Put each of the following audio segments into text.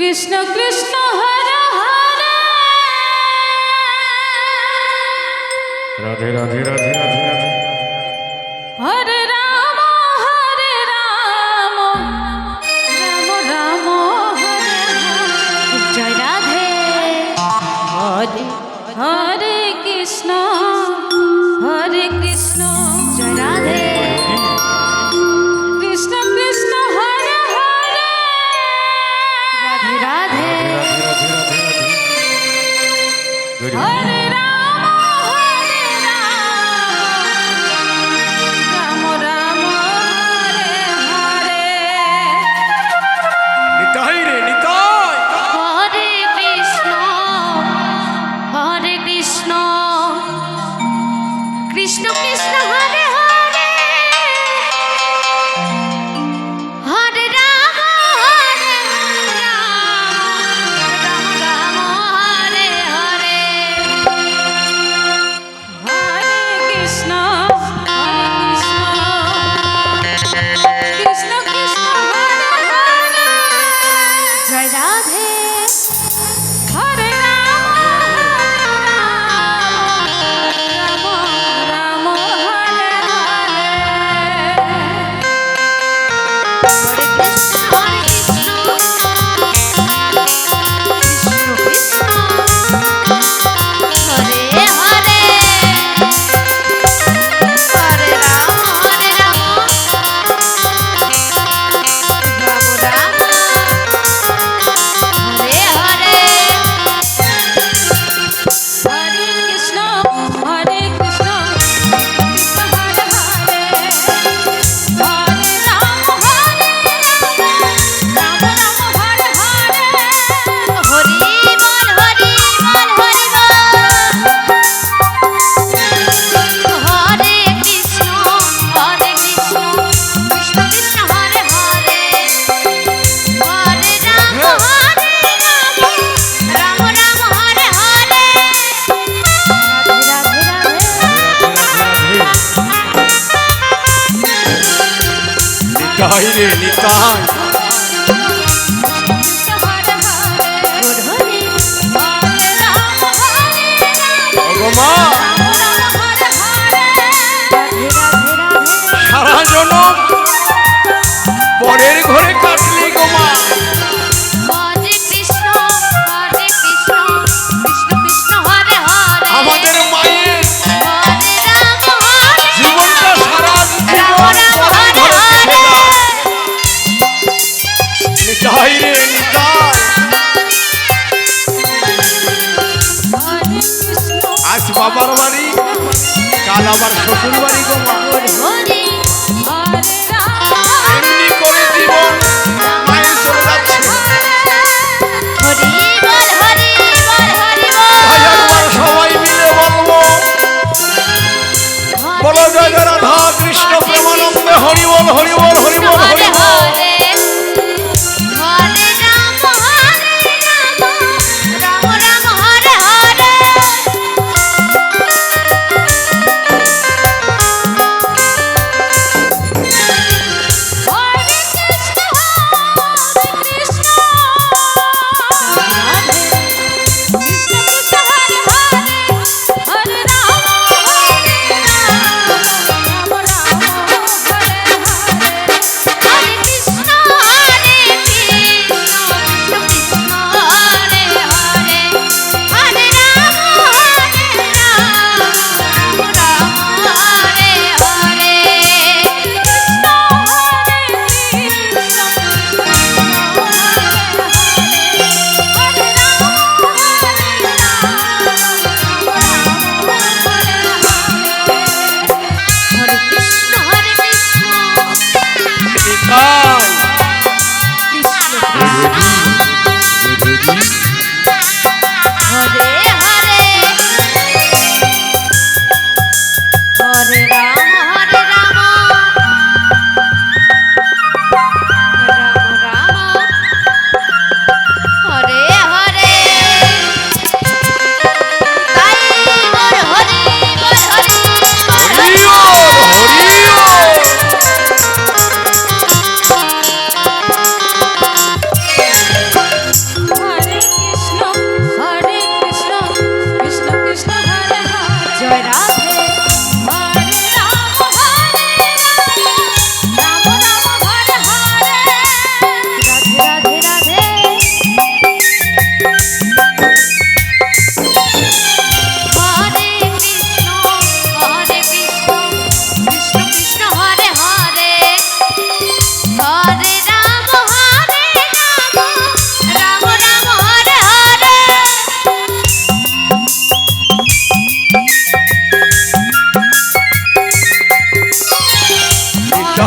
কৃষ্ণ কৃষ্ণ হরে হরে রাধে রাধে রাধে রাধে রাধে হরে রাম রাম রাম হরে হরে জয় রাধে হরে হরে কৃষ্ণ জয় রাধে কৃষ্ণ কৃষ্ণ হরে হরে রাধে রাধে হরে রাম রাম রাম হরে হরে নিতাই রে নিতাই হরে কৃষ্ণ কৃষ্ণ কৃষ্ণ হরে হরে হরে রাম রাম রাম হরে হরে হরে কৃষ্ণ কৃষ্ণ কৃষ্ণ হরে হরে জয় রাধে হরে রাম রাম হরে হরে হরে কৃষ্ণ কৃষ্ণ হরে হরে হরে রাম রাম হরে হরে হরে কৃষ্ণ হরে কৃষ্ণ হরে হরে হরে রাম রাম হরে হরে হরি বল হরি বল হরি বল হরে কৃষ্ণ কৃষ্ণ কৃষ্ণ হরে হরে হরে রাম রাম রাম হরে হরে রাধে নিতাই রে নিতাই ভগমা সারা জনম পরের ঘরে কাটলি গোমা আমাদের মায়ের জীবনটা সারা জীবন পরের ঘরে কেটে দাও। নিতাই রে নিতাই আজ বাবার বাড়ি কাল আবার শ্বশুর বাড়ি গোমা এমনি করে জীবন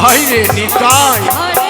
নিতাই রে নিতাই হরে